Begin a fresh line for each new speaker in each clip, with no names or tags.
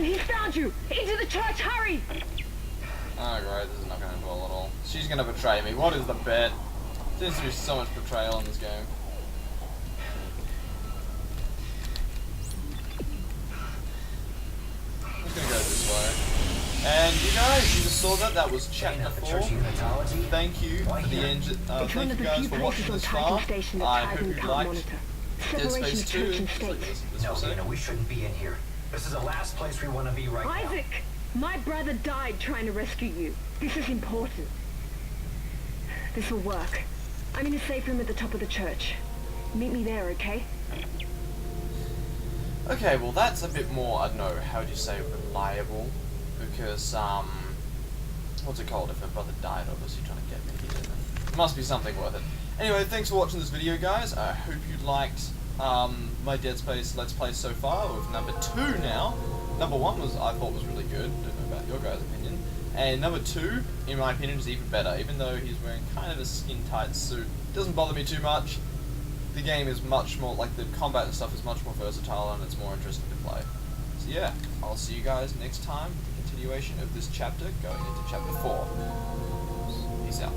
Ethan, he's found you! Into the church, hurry!
Oh great, this is not going well at all. She's gonna betray me. What is the bet? Seems to be so much betrayal in this game. I'm just gonna go this way. And you guys, you just saw that. That was chapter 4. Thank you for the engine. Thank you guys for watching this far. I hope you liked Dead Space 2.
No, we shouldn't be in here. This is the last place we want to be right now.
Isaac! My brother died trying to rescue you. This is important. This will work. I'm in a safe room at the top of the church. Meet me there, okay?
Okay, well that's a bit more, I don't know, how would you say, reliable? Because, what's it called? If her brother died, obviously trying to get me here, then it must be something worth it. Anyway, thanks for watching this video, guys. I hope you liked my Dead Space Let's Play so far, with number 2 now. Number 1 I thought was really good, don't know about your guys' opinion. And number 2, in my opinion, is even better, even though he's wearing kind of a skin-tight suit. Doesn't bother me too much. The game is much more, like the combat and stuff is much more versatile and it's more interesting to play. So yeah, I'll see you guys next time for the continuation of this chapter, going into chapter 4. Peace out.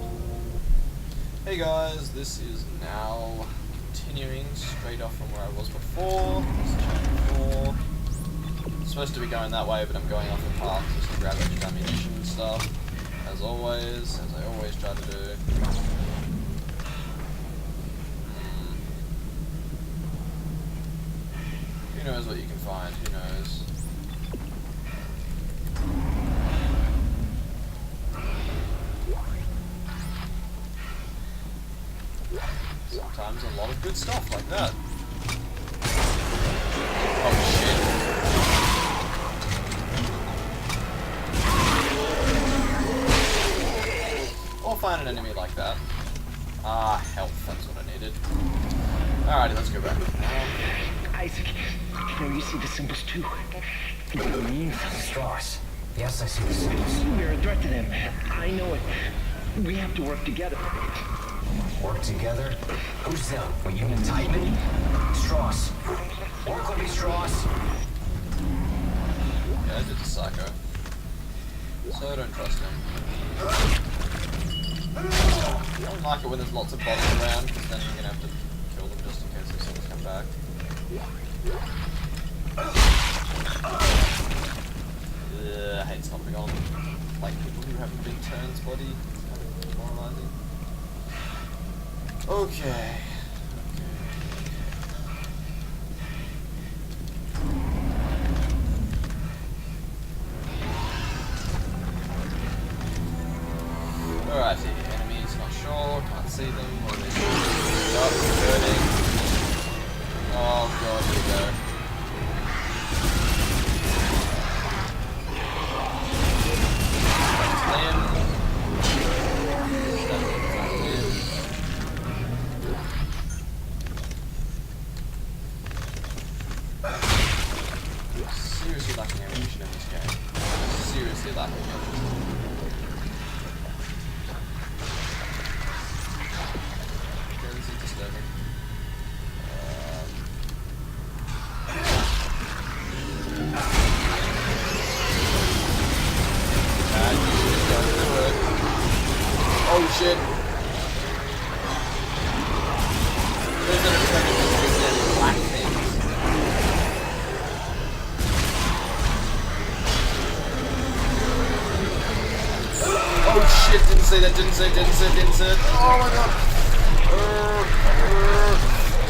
Hey guys, this is now continuing straight off from where I was before. This is chapter 4. I'm supposed to be going that way, but I'm going off the path just to grab extra ammunition and stuff. As always, as I always try to do. Who knows what you can find? Who knows? Sometimes a lot of good stuff like that. Oh shit. Or find an enemy like that. Ah, health, that's what I needed. Alrighty, let's go back.
Isaac, you see the symbols too. What it means?
Stars. Yes, I see the symbols.
We're a threat to them. I know it. We have to work together.
Work together? Who's them? Were you in Titan? Strauss. Work with me, Strauss.
Yeah, it's a psycho. So I don't trust him. I don't like it when there's lots of bots around, because then you're gonna have to kill them just in case those things come back. I hate stomping on like people who haven't been turns body. It's kind of demoralizing. Okay. Alrighty, enemies, not sure, can't see them, what are they doing? Up, burning. Oh god, here we go. Seriously lacking ammunition in this game. Seriously lacking ammunition. This is disturbing. Oh shit! There's an expected black things. Oh shit! Didn't see that. Didn't see it. Oh my god!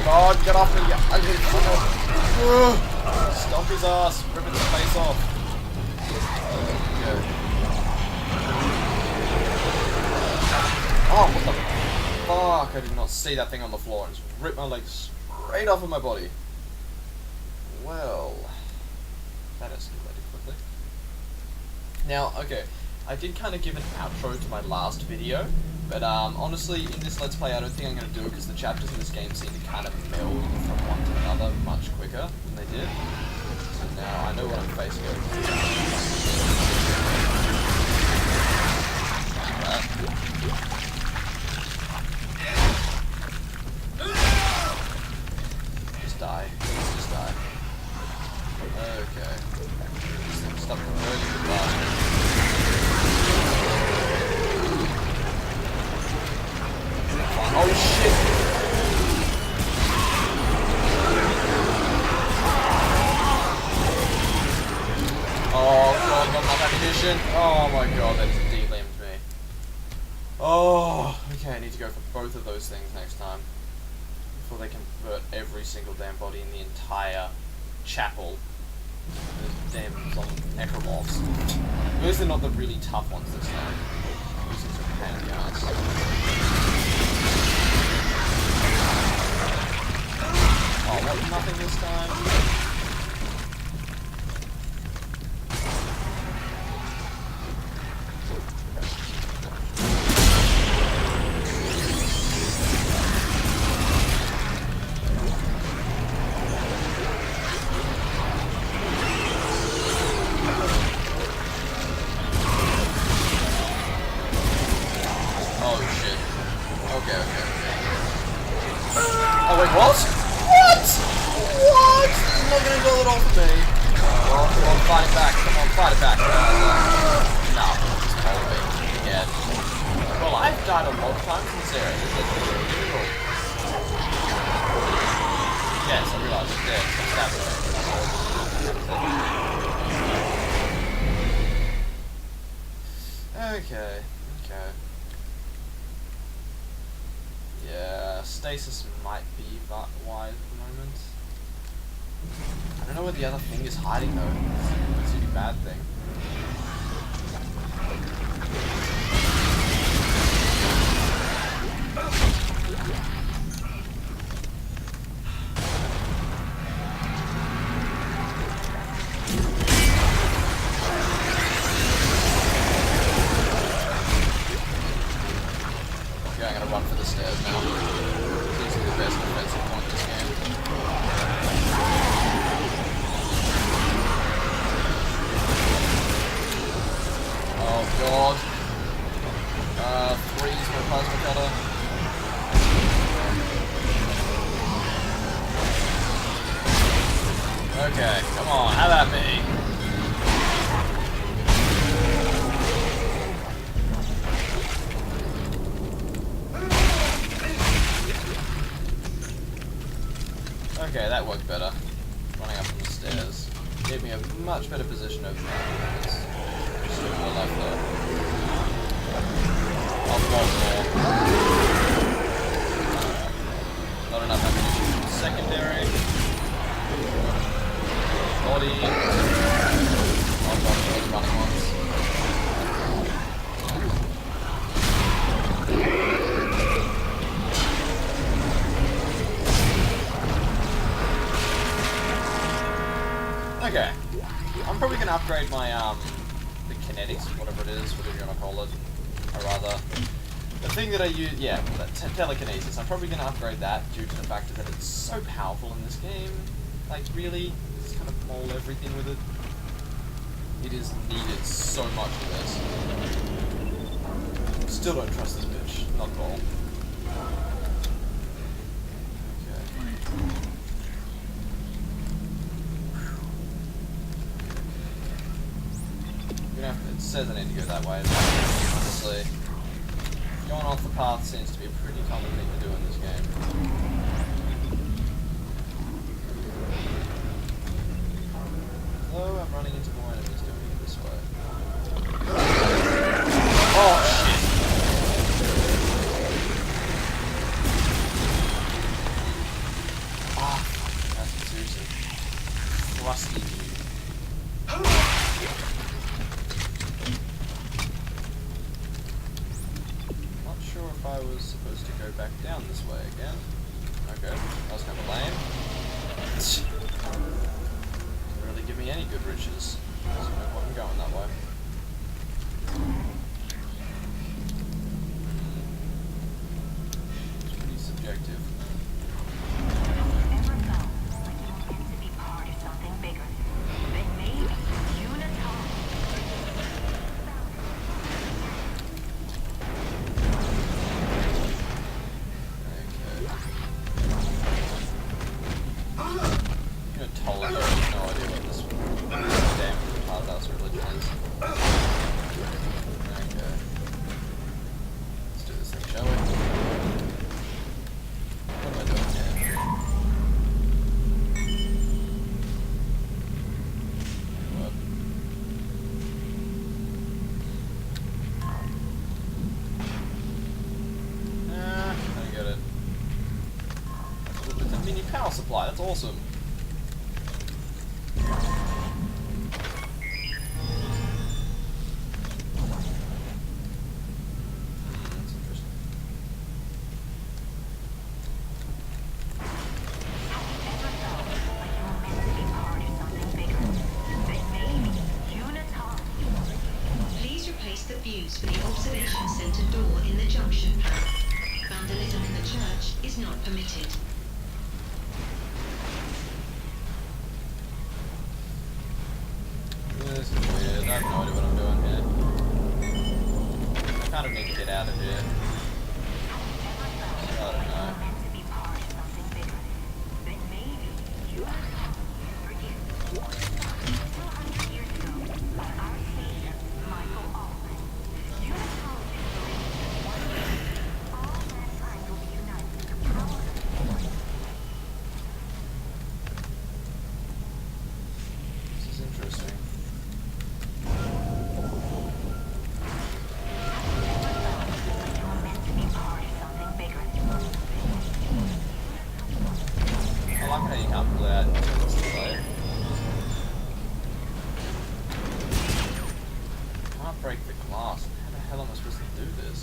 God, get off me, you ugly fucker! Stomp his ass, rip his face off. Oh, what the fuck? I did not see that thing on the floor and just ripped my legs straight off of my body. Well, that escalated quickly. Now, okay, I did kind of give an outro to my last video, but honestly, in this Let's Play, I don't think I'm going to do it because the chapters in this game seem to kind of meld from one to another much quicker than they did. So now I know what I'm facing with. Just die. Just die. Okay. Stop converting the bastard. Oh shit! Oh god, not enough ammunition. Oh my god, that just de-limbed me. Oh, okay, I need to go for both of those things next time. Before they convert every single damn body in the entire chapel. Those damn necromorphs. At least they're not the really tough ones this time. These things are a pain in the ass. Oh, what? Nothing this time? Oh wait, what? What? What? He's not gonna do it all for me. Oh, come on, fight it back. Come on, fight it back. No, just hold me. Again. Well, I've died a lot of times in this area. This is difficult. Yes, I realise it's dead. So stab it. Okay. Okay. Yeah, stasis might be wise at the moment. I don't know where the other thing is hiding though. It's a really bad thing. Okay, I'm gonna run for the stairs now. These are the best defensive point in this game. Oh god. 3's my plasma cutter. Okay, come on, have at me. Okay, that worked better. Running up from the stairs. Gave me a much better position over there. Just to the left there. I'll fall more. Not enough ammunition for the secondary. Body. Oh god, those running ones. Okay, I'm probably going to upgrade my, the kinetics, whatever it is, whatever you want to call it, or rather, the thing that I use, yeah, that telekinesis, I'm probably going to upgrade that due to the fact that it's so powerful in this game. Like, really, just kind of maul everything with it. It is needed so much for this. Still don't trust this bitch, not at all. It says I need to go that way, but honestly, going off the path seems to be a pretty common thing to do in this game. Although I'm running into more enemies doing it this way. Oh shit! Ah, that's seriously thrusting you. I was supposed to go back down this way again. Okay, that was kind of lame. Didn't really give me any good riches. There's no point in going that way. It's pretty subjective. No idea what this Okay. Let's do this thing, shall we? What am I doing here? What? I don't get it. It's a mini power supply, that's awesome. That's interesting.
Please replace the fuse for the observation center door in the junction pad. Vandalism in the church is not permitted.
This is weird. I have no idea what I'm doing here. I kind of need to get out of here. I don't know. This is interesting. I like how you can't pull it out and turn this way. Can't break the glass. How the hell am I supposed to do this?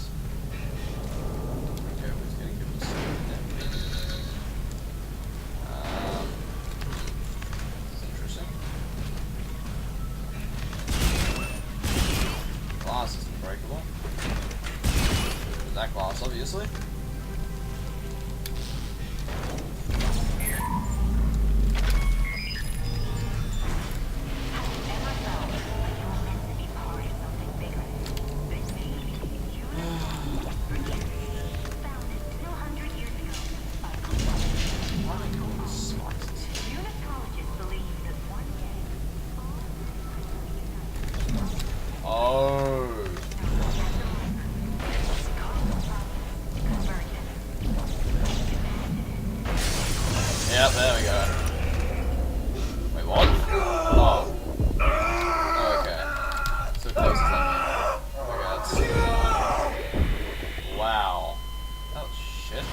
Okay, we're just gonna give it a second. This is interesting. Glass isn't breakable. That glass, obviously. Oh. Yep, there we go. Wait, what? Oh. Okay. So close as that. Oh my god. Wow. Oh shit.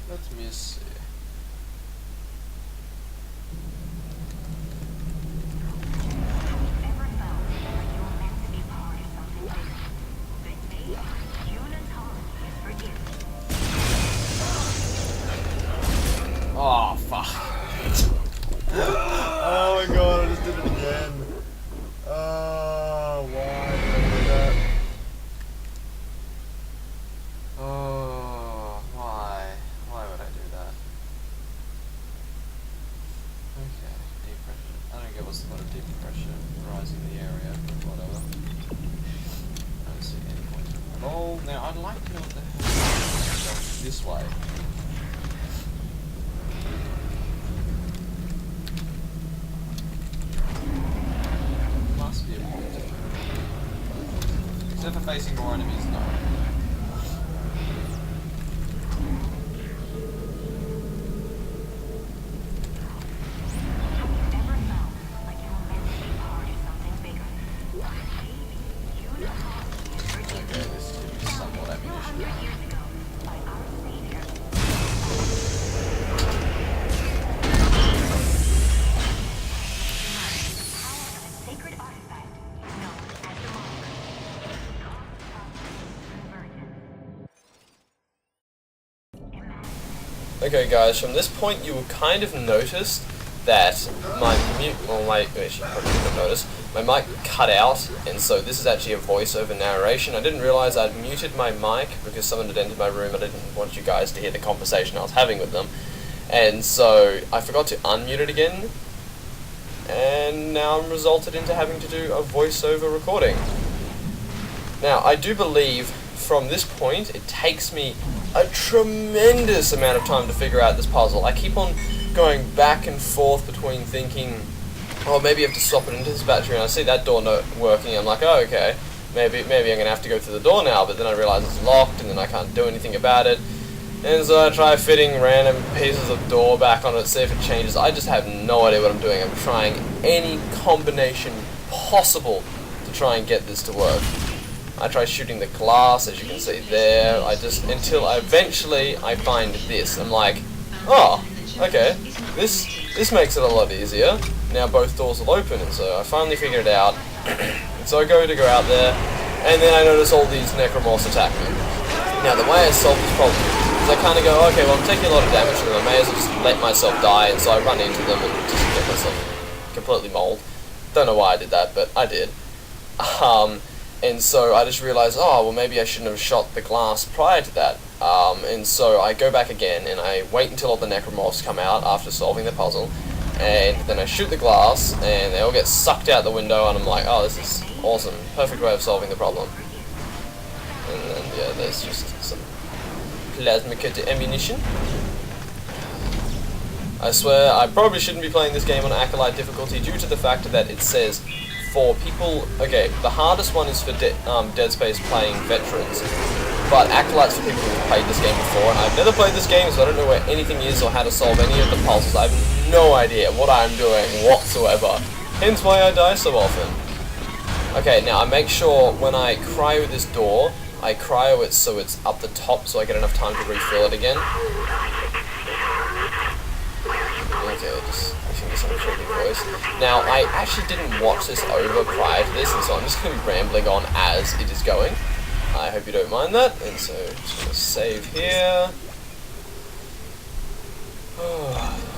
Let me see. Oh, fuck. Oh my god, I just did it again. Oh, why did I do that? Oh, why? Why would I do that? Okay, deep pressure. I don't get what's the point of deep pressure rising the area, but whatever. I don't see any point at all. Now, I'd like to know what the hell is going this way. Must be a point. Except for facing more enemies, no. Okay, this should be somewhat ammunition.
Okay guys, from this point you will kind of notice that my mute, well actually you probably didn't notice, my mic cut out, and so this is actually a voiceover narration. I didn't realize I'd muted my mic because someone had entered my room. I didn't want you guys to hear the conversation I was having with them, and so I forgot to unmute it again, and now I'm resulted into having to do a voiceover recording. Now, I do believe from this point, it takes me a tremendous amount of time to figure out this puzzle. I keep on going back and forth between thinking, oh, maybe you have to swap it into this battery, and I see that door not working. I'm like, oh, okay, maybe I'm going to have to go through the door now, but then I realize it's locked, and then I can't do anything about it. And so I try fitting random pieces of door back on it, see if it changes. I just have no idea what I'm doing. I'm trying any combination possible to try and get this to work. I try shooting the glass, as you can see there. Until eventually I find this. I'm like, oh, okay, this makes it a lot easier. Now both doors will open, and so I finally figured it out. So I go out there, and then I notice all these necromorphs attack me. Now the way I solve this problem is I kind of go, okay, well I'm taking a lot of damage to them, I may as well just let myself die, and so I run into them and just get myself completely mauled. Don't know why I did that, but I did. And so I just realized, oh, well maybe I shouldn't have shot the glass prior to that. And so I go back again, and I wait until all the necromorphs come out after solving the puzzle, and then I shoot the glass, and they all get sucked out the window, and I'm like, oh, this is awesome, perfect way of solving the problem. And then, yeah, there's just some plasma cut ammunition. I swear, I probably shouldn't be playing this game on Acolyte difficulty due to the fact that it says for people, okay, the hardest one is for Dead Space playing veterans, but Acolyte's for people who've played this game before, and I've never played this game, so I don't know where anything is or how to solve any of the puzzles. I have no idea what I'm doing whatsoever, hence why I die so often. Okay, now I make sure when I cryo this door, I cryo it so it's up the top so I get enough time to refill it again. Okay, just listening to some creepy voice. Now, I actually didn't watch this over prior to this, and so I'm just going to be rambling on as it is going. I hope you don't mind that, and so just going to save here.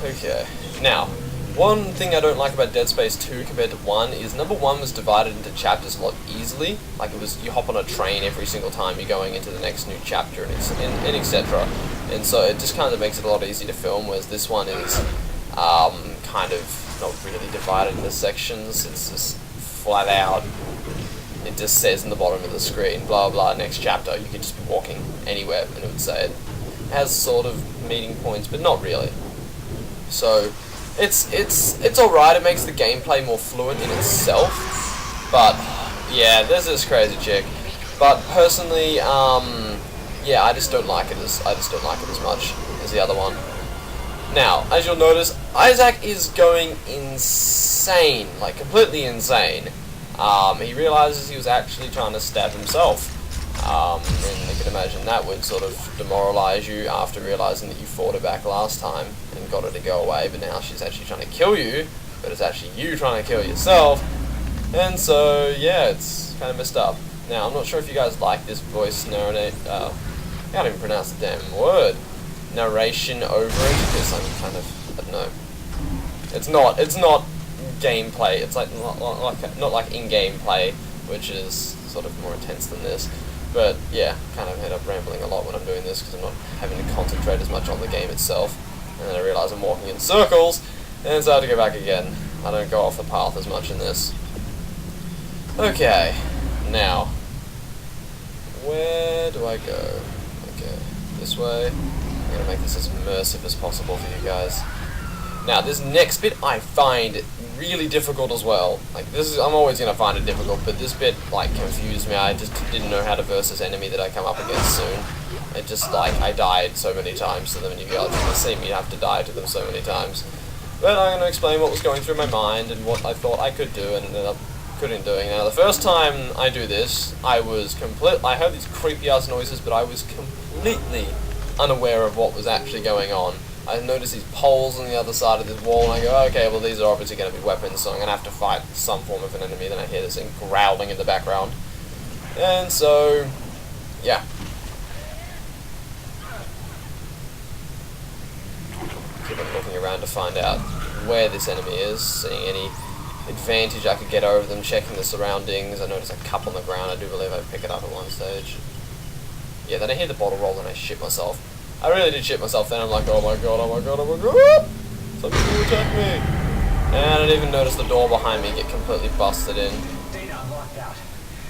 Okay, now, one thing I don't like about Dead Space 2 compared to 1 is number 1 was divided into chapters a lot easily. Like it was, you hop on a train every single time you're going into the next new chapter and etc. And so it just kind of makes it a lot easier to film, whereas this one is kind of not really divided into sections. It's just flat out. It just says in the bottom of the screen, blah blah, next chapter. You could just be walking anywhere and it would say it. It has sort of meeting points, but not really. So it's alright, it makes the gameplay more fluent in itself, but yeah, there's this crazy chick. But personally, yeah, I just don't like it as much as the other one. Now, as you'll notice, Isaac is going insane, like completely insane. He realizes he was actually trying to stab himself. And you can imagine that would sort of demoralize you after realizing that you fought her back last time and got her to go away, but now she's actually trying to kill you, but it's actually you trying to kill yourself. And so, yeah, it's kind of messed up. Now, I'm not sure if you guys like this voice I can't even pronounce the damn word. Narration over it, because I'm kind of, I don't know. It's not gameplay. It's like not like in-game play, which is sort of more intense than this. But yeah, kind of end up rambling a lot when I'm doing this because I'm not having to concentrate as much on the game itself. And then I realise I'm walking in circles, and so I have to go back again. I don't go off the path as much in this. Okay, now, where do I go? Okay, this way. I'm going to make this as immersive as possible for you guys. Now, this next bit I find really difficult as well. Like, I'm always going to find it difficult, but this bit, like, confused me. I just didn't know how to verse this enemy that I come up against soon. It just, like, I died so many times to them, and you guys can see me have to die to them so many times. But I'm going to explain what was going through my mind and what I thought I could do and ended up couldn't doing. Now, the first time I do this, I heard these creepy-ass noises, but I was completely unaware of what was actually going on. I noticed these poles on the other side of this wall, and I go, okay, well, these are obviously going to be weapons, so I'm going to have to fight some form of an enemy. Then I hear this thing growling in the background. And so, yeah. Keep on looking around to find out where this enemy is, seeing any advantage I could get over them, checking the surroundings. I noticed a cup on the ground. I do believe I pick it up at one stage. Yeah, then I hear the bottle roll and I shit myself. I really did shit myself then. I'm like, oh my god, oh my god, oh my god! Something will attack me! And I didn't even notice the door behind me get completely busted in.
Data unlocked out.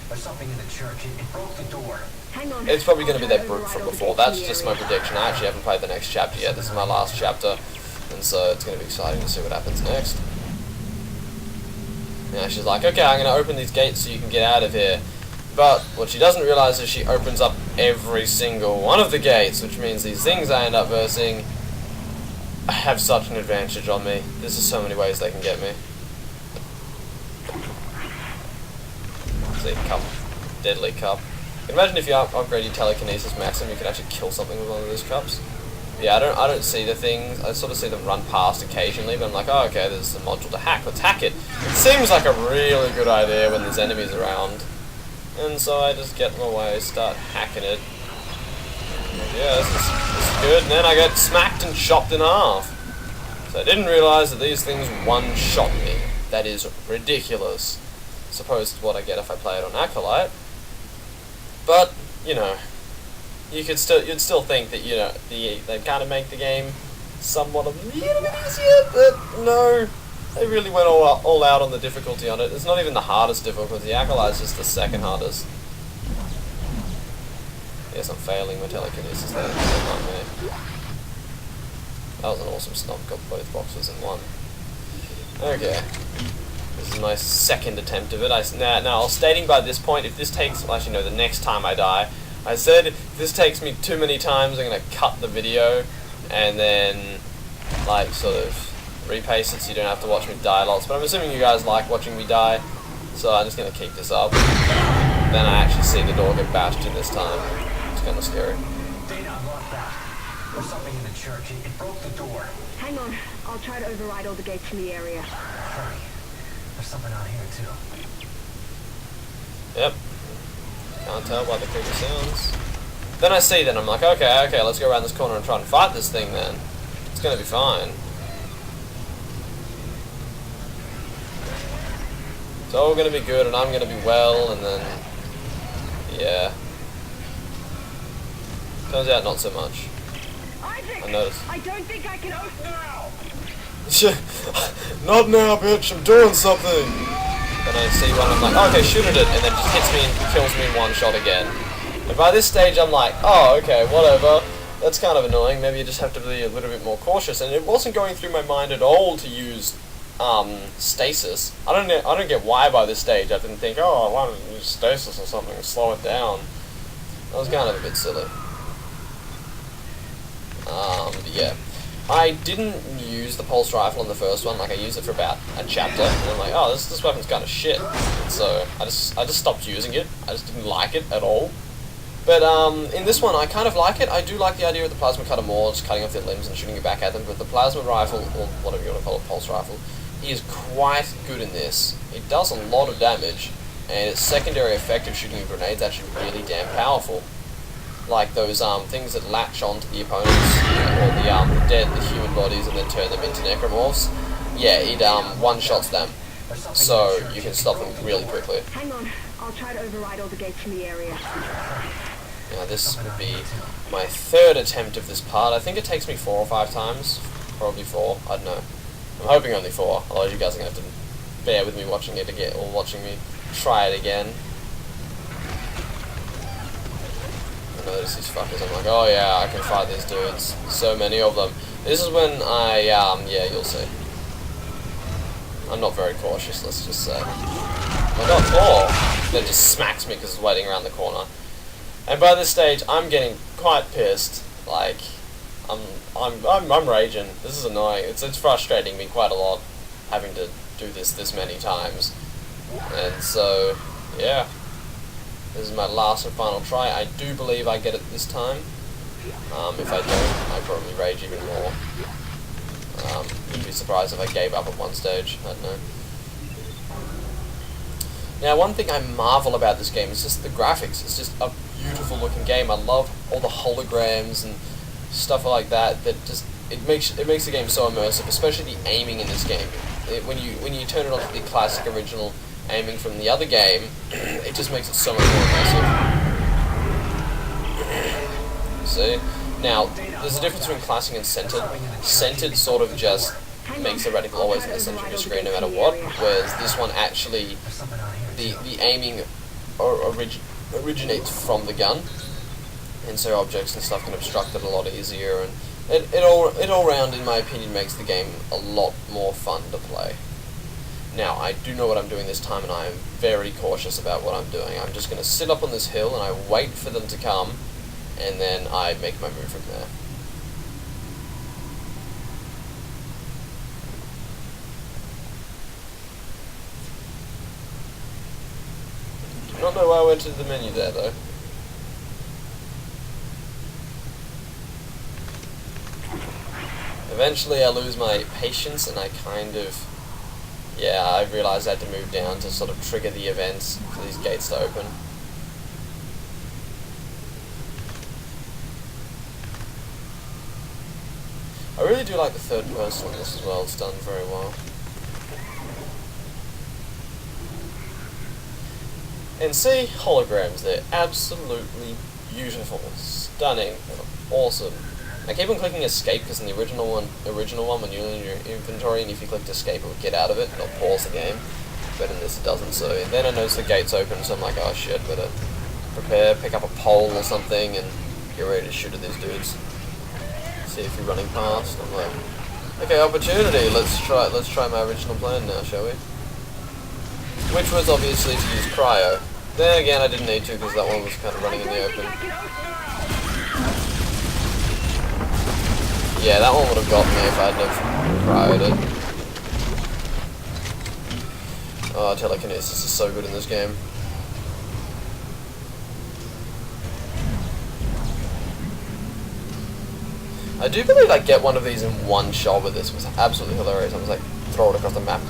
There's something in the church. It broke the door.
Hang on.
It's probably going to be
I'll
that
try
brute from
override all the
before.
gates in
That's
the
just my
area.
prediction. I actually haven't played the next chapter yet. This is my last chapter, and so it's going to be exciting to see what happens next. Yeah, she's like, okay, I'm going to open these gates so you can get out of here. But what she doesn't realize is she opens up every single one of the gates, which means these things I end up versing have such an advantage on me. There's just so many ways they can get me. See, cup. Deadly cup. Imagine if you upgrade your telekinesis maximum, you could actually kill something with one of those cups. Yeah, I don't see the things. I sort of see them run past occasionally, but I'm like, oh, okay, there's a module to hack. Let's hack it. It seems like a really good idea when there's enemies around. And so I just get in my way, start hacking it. Yeah, this is good. And then I get smacked and chopped in half. So I didn't realize that these things one-shot me. That is ridiculous. As opposed to what I get if I play it on Acolyte. But, you know, you'd still think that, you know, they kind of make the game somewhat a little bit easier, but no. They really went all out on the difficulty on it. It's not even the hardest difficulty. Acolyte's just the second hardest. Yes, I'm failing my telekinesis there. Not me. That was an awesome stomp. Got both boxes in one. Okay. This is my second attempt of it. Now, I was stating by this point, if this takes... Well, actually, no, the next time I die. I said, if this takes me too many times, I'm going to cut the video and then, like, sort of repaste it so you don't have to watch me die lots. But I'm assuming you guys like watching me die, so I'm just going to keep this up. Then I actually see the door get bashed in this time. It's kind of scary.
Data unlocked that. There's something in the church. It broke the door.
Hang on. I'll try to override all the gates in the area.
Hurry. There's something out here, too.
Yep. Can't tell by the creepy sounds. Then I see that, I'm like, okay, let's go around this corner and try and fight this thing then. It's gonna be fine. It's all gonna be good and I'm gonna be well, and then... yeah. Turns out not so much.
Isaac!
I noticed.
I don't think I can open now!
Not now, bitch, I'm doing something! Then I see one, I'm like, oh, okay, shoot at it, and then just hits me and kills me in one shot again. And by this stage, I'm like, oh, okay, whatever. That's kind of annoying. Maybe you just have to be a little bit more cautious. And it wasn't going through my mind at all to use stasis. I don't get why by this stage I didn't think, oh, I want to use stasis or something and slow it down. That was kind of a bit silly. But yeah. I didn't use the pulse rifle in the first one. Like, I used it for about a chapter, and I'm like, oh, this weapon's kind of shit. And so I just stopped using it. I just didn't like it at all. But in this one, I kind of like it. I do like the idea of the plasma cutter more, just cutting off their limbs and shooting it back at them. But the plasma rifle, or whatever you want to call it, pulse rifle, is quite good in this. It does a lot of damage, and its secondary effect of shooting with grenades is actually really damn powerful. Like those things that latch onto the opponents, or the human bodies, and then turn them into necromorphs. Yeah, it one-shots them, so you can stop them really quickly.
Hang on. I'll try to override all the gates in the area.
Now this would be my third attempt of this part. I think it takes me 4 or 5 times. Probably 4, I don't know. I'm hoping only 4, otherwise you guys are going to have to bear with me watching it again, or watching me try it again. I notice these fuckers, I'm like, oh yeah, I can fight these dudes. So many of them. This is when I, yeah, you'll see. I'm not very cautious, let's just say. Oh my god, Thor! Then just smacks me because it's waiting around the corner. And by this stage, I'm getting quite pissed. Like, I'm raging. This is annoying. It's frustrating me quite a lot, having to do this many times. And so, yeah. This is my last and final try. I do believe I get it this time. If I don't, I probably rage even more. Wouldn't be surprised if I gave up at one stage. I don't know. Now, one thing I marvel about this game is just the graphics. It's just a beautiful looking game. I love all the holograms and stuff like that. That just it makes the game so immersive, especially the aiming in this game. When you turn it onto the classic original aiming from the other game, it just makes it so much more immersive. See? Now, there's a difference between classic and centered. Centered sort of just makes the reticle always in the center of your screen no matter what, whereas this one actually, the aiming originates from the gun, and so objects and stuff can obstruct it a lot easier, and it all round, in my opinion, makes the game a lot more fun to play. Now, I do know what I'm doing this time, and I am very cautious about what I'm doing. I'm just going to sit up on this hill, and I wait for them to come, and then I make my move from there. I don't know why I went to the menu there, though. Eventually I lose my patience, and I kind of... yeah, I realised I had to move down to sort of trigger the events for these gates to open. I really do like the third person on this as well, it's done very well. And see, holograms, they're absolutely beautiful, stunning, and awesome. I keep on clicking escape because in the original one when you're in your inventory, and if you clicked escape it would get out of it and it'll pause the game. But in this it doesn't, so and then I notice the gate's open, so I'm like, oh shit, better prepare, pick up a pole or something and get ready to shoot at these dudes. See if you're running past. I'm like, okay, opportunity, let's try my original plan now, shall we? Which was obviously to use cryo. Then again, I didn't need to because that one was kind of running in the open. Yeah, that one would have got me if I hadn't have cryoed it. Oh, telekinesis is so good in this game. I do believe I get one of these in one shot with this. It was absolutely hilarious. I was like, throw it across the map,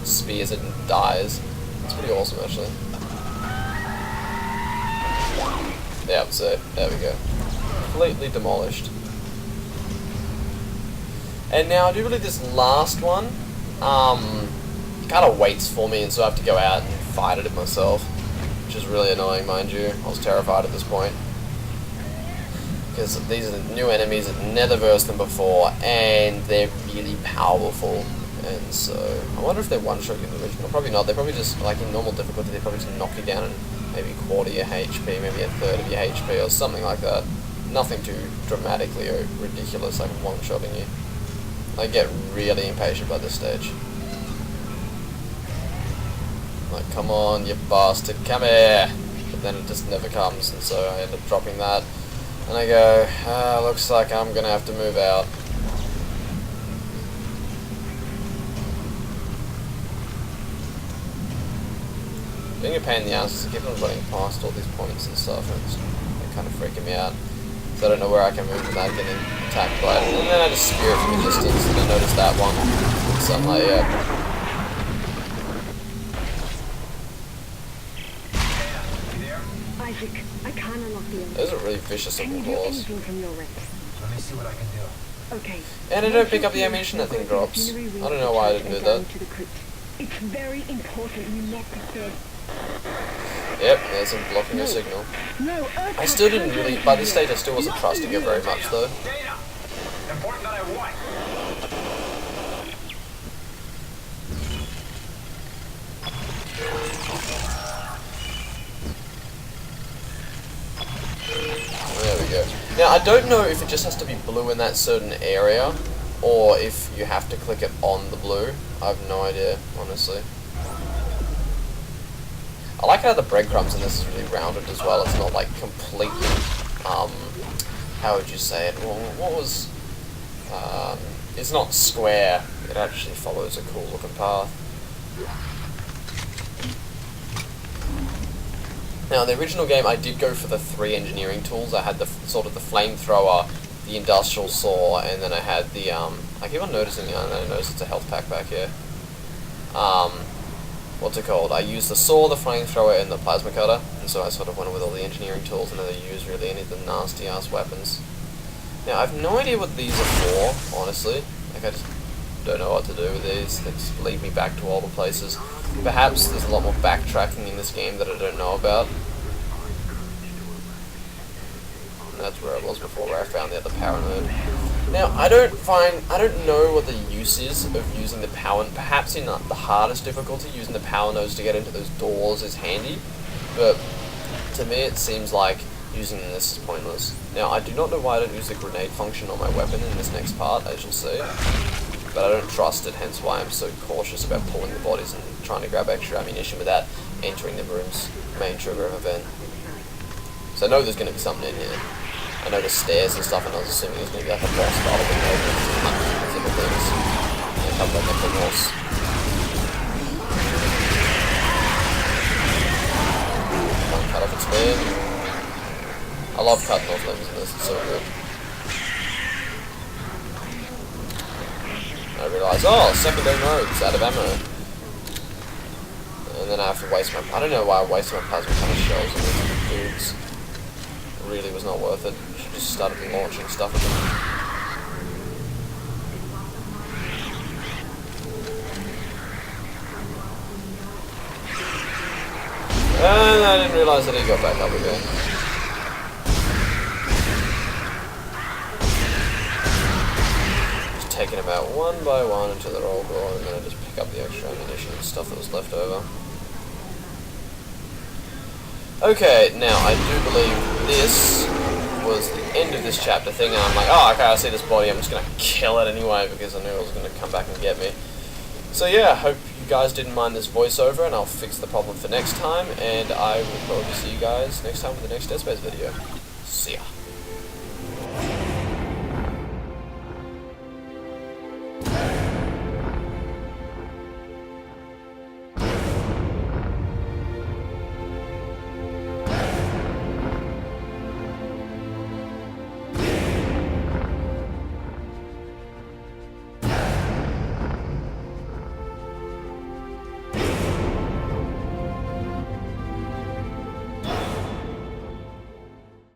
spears it and dies. It's pretty awesome actually. Yeah, so there we go. Completely demolished. And now I do believe this last one kind of waits for me, and so I have to go out and fight it myself, which is really annoying, mind you. I was terrified at this point because these are the new enemies. I've never versed them before, and they're really powerful. And so I wonder if they're one-shot in the original. Probably not. They're probably just, like in normal difficulty, they probably just knock you down and maybe quarter your HP, maybe a third of your HP or something like that. Nothing too dramatically or ridiculous like one-shotting you. I get really impatient by this stage. Like, come on, you bastard, come here! But then it just never comes, and so I end up dropping that. And I go, looks like I'm gonna have to move out. Being a pain in the ass, I keep on running past all these points and stuff, and it's kind of freaking me out. So I don't know where I can move without getting attacked by it. And then I just spear it from a distance, and I noticed that one. So I'm like, yeah.
Isaac, I can't unlock the engine.
Those are really vicious
Can
looking
you do
claws.
anything from your end?
Let me see what I can do.
Okay.
And I don't pick up the ammunition that thing drops. I don't know why I didn't do that.
It's very important you not disturb.
Yep, there's him blocking your signal.
No,
I still didn't really, by this stage I still wasn't trusting it very much though.
Data! Important that I want.
There we go. Now I don't know if it just has to be blue in that certain area, or if you have to click it on the blue. I have no idea, honestly. I like how the breadcrumbs in this is really rounded as well. It's not like completely, how would you say it? Well, what was, it's not square. It actually follows a cool looking path. Now in the original game I did go for the 3 engineering tools. I had the sort of the flamethrower, the industrial saw, and then I had the, I keep on noticing, and I noticed it's a health pack back here. What's it called? I used the saw, the flamethrower, and the plasma cutter, and so I sort of went with all the engineering tools and then I used really any of the nasty ass weapons. Now I have no idea what these are for, honestly. Like I just don't know what to do with these. They just lead me back to all the places. Perhaps there's a lot more backtracking in this game that I don't know about. And that's where I was before, where I found the other power node. Now, I don't know what the use is of using the power, perhaps in the hardest difficulty, using the power nodes to get into those doors is handy, but to me it seems like using this is pointless. Now, I do not know why I don't use the grenade function on my weapon in this next part, as you'll see. But I don't trust it, hence why I'm so cautious about pulling the bodies and trying to grab extra ammunition without entering the room's main trigger of event. So I know there's going to be something in here. I know there's stairs and stuff, and I was assuming there's going to be like a boss battle with hundreds of different things. And a couple of necromorphs. One cut off its beard. I love cutting off limbs in this, it's so good. I realise, oh, secondary modes out of ammo. And then I have to waste my, I don't know why I wasted my plasma kind of shells on these dudes. It really was not worth it. I should just started launching stuff at them. And I didn't realise that he got back up again. Just taking them out one by one until they're all gone, and then I just pick up the extra ammunition and stuff that was left over. Okay, now I do believe this was the end of this chapter thing, and I'm like, oh, okay, I see this body, I'm just going to kill it anyway, because I knew it was going to come back and get me. So yeah, I hope you guys didn't mind this voiceover, and I'll fix the problem for next time, and I will probably see you guys next time with the next Dead Space video. See ya.